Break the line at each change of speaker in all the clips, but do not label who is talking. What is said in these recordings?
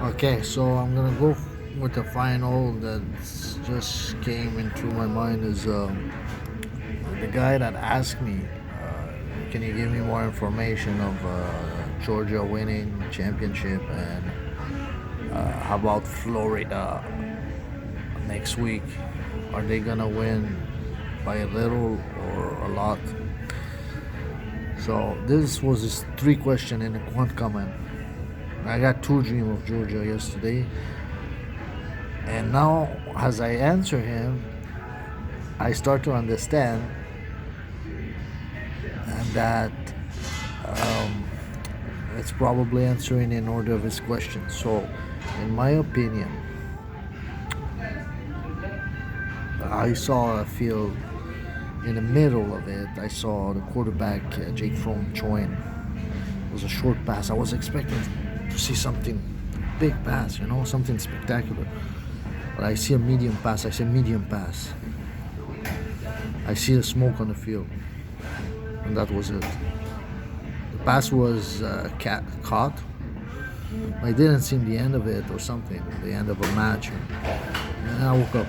Okay, so I'm gonna go with the final that just came into my mind is the guy that asked me, can you give me more information of Georgia winning championship and how about Florida next week? Are they gonna win by a little or a lot? So this was his three question in one comment. I got two dream of Georgia yesterday, and now as I answer him, I start to understand that it's probably answering in order of his question. So, in my opinion, I saw a field in the middle of it. I saw the quarterback Jake Fromm join. It was a short pass. I was expecting to see something big pass, something spectacular. But I see a medium pass. I say medium pass. I see the smoke on the field, and that was it. The pass was caught. I didn't see the end of it or something, the end of a match. And I woke up.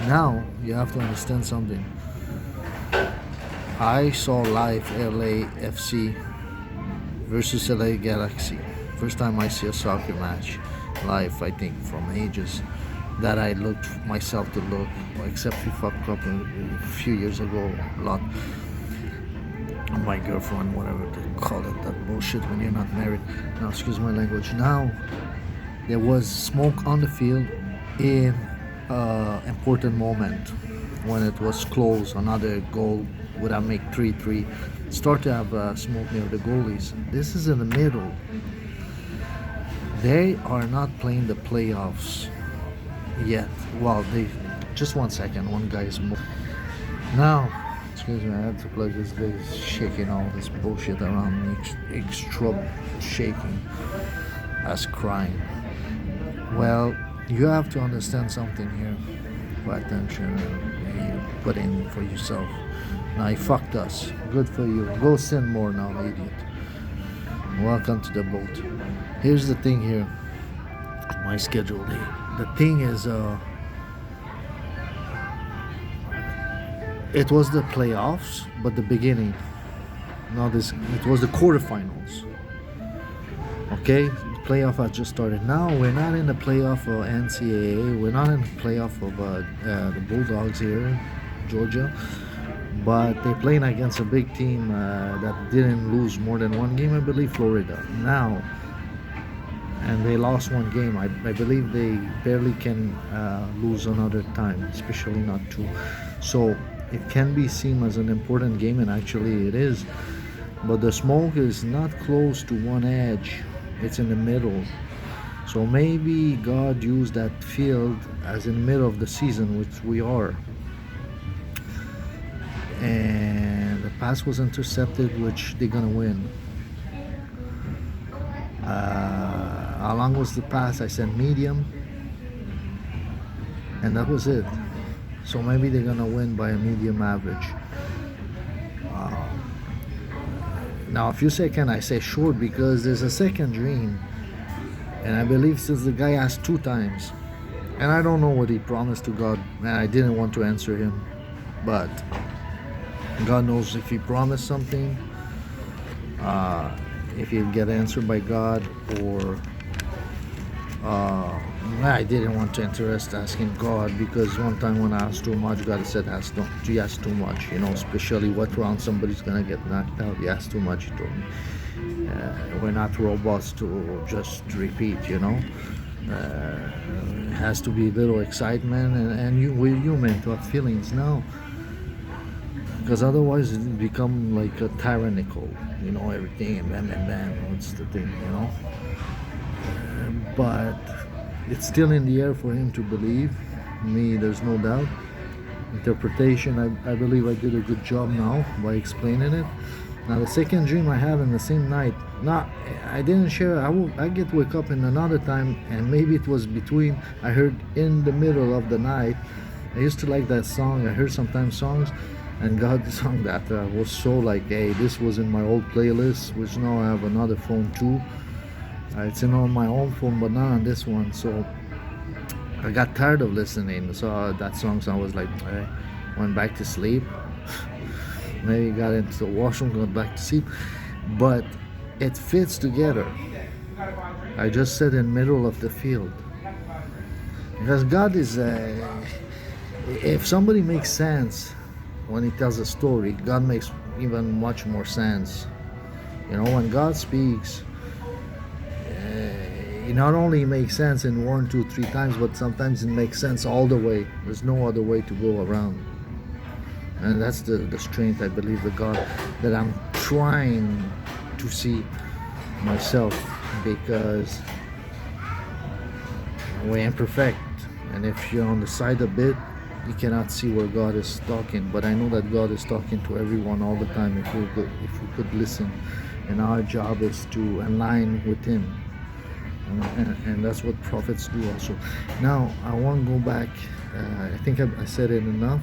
Now you have to understand something. I saw live LAFC versus LA Galaxy. First time I see a soccer match live, I think, from ages that I looked myself to look, except FIFA Cup a few years ago, a lot. My girlfriend, whatever they call it, that bullshit when you're not married. Now, excuse my language. Now, there was smoke on the field in important moment when it was close. Another goal would have made 3-3. Start to have smoke near the goalies. This is in the middle. They are not playing the playoffs yet. Well, they just 1 second. One guy is moving. Now, excuse me, I have to plug this guy is shaking all this bullshit around me. Extra shaking. As crying. Well, you have to understand something here. Pay attention and you put in for yourself. Now he fucked us. Good for you. Go sin more now, idiot. Welcome to the boat. Here's the thing here. My schedule. The thing is, it was the playoffs, but the beginning. Now it was the quarterfinals. Okay, the playoff has just started. Now we're not in the playoff of NCAA. We're not in the playoff of the Bulldogs here, Georgia. But they're playing against a big team that didn't lose more than one game, I believe, Florida. Now, and they lost one game. I believe they barely can lose another time, especially not two. So it can be seen as an important game, and actually it is. But the smoke is not close to one edge. It's in the middle. So maybe God used that field as in the middle of the season, which we are. And the pass was intercepted, which they're gonna win. How long was the pass? I said medium, and that was it. So maybe they're gonna win by a medium average. Now, a few seconds I say short because there's a second dream, and I believe since the guy asked two times, and I don't know what he promised to God, and I didn't want to answer him, but God knows if he promised something, if he'll get answered by God, or I didn't want to interest asking God, because one time when I asked too much, God said, you ask too much, especially what round somebody's gonna get knocked out. You ask too much, he told me. We're not robots to just repeat, it has to be a little excitement, and we're human to have feelings now, because otherwise it become like a tyrannical, everything and bam, what's the thing, but it's still in the air for him to believe me. There's no doubt. Interpretation, I believe I did a good job now by explaining it. Now the second dream I have in the same night, I didn't share. I get wake up in another time, and maybe it was between. I heard in the middle of the night. I used to like that song. I heard sometimes songs, and God song that was so like, hey, this was in my old playlist, which now I have another phone too. It's in on my own phone, but not on this one. So I got tired of listening. So that song, so I was like, I went back to sleep. Maybe got into the washroom, got back to sleep. But it fits together. I just said in middle of the field. Because God is, if somebody makes sense when he tells a story, God makes even much more sense. You know, when God speaks, it not only makes sense in 1, 2, 3 times, but sometimes it makes sense all the way. There's no other way to go around. And that's the strength, I believe, the God that I'm trying to see myself, because we're imperfect. And if you're on the side a bit, you cannot see where God is talking. But I know that God is talking to everyone all the time if we could listen. And our job is to align with Him. And that's what prophets do also. Now, I want to go back. I think I said it enough.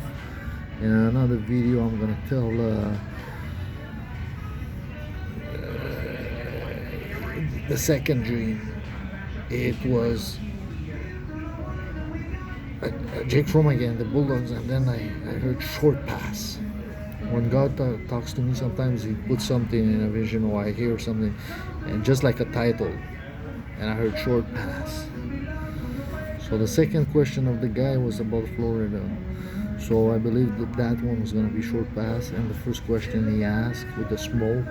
In another video, I'm going to tell the second dream. It was Jake Fromm again, the Bulldogs, and then I heard short pass. When God talks to me, sometimes He puts something in a vision, or I hear something, and just like a title, and I heard short pass. So the second question of the guy was about Florida. So I believe that one was going to be short pass, and the first question he asked with the smoke,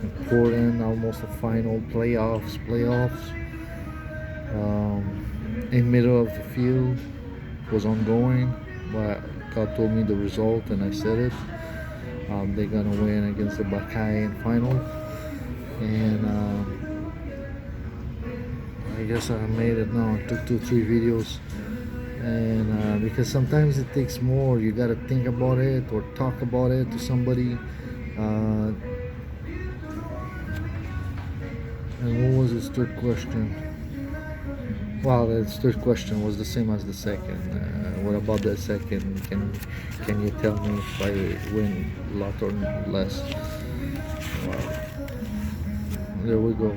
important, almost a final, playoffs, in middle of the field, was ongoing, but God told me the result, and I said it. They're gonna win against the Buckeye in final, and I guess I made it now. I took 2-3 videos, and because sometimes it takes more. You gotta think about it or talk about it to somebody. And what was his third question? Well, his third question was the same as the second. What about the second? Can you tell me if I win a lot or less? Well, there we go.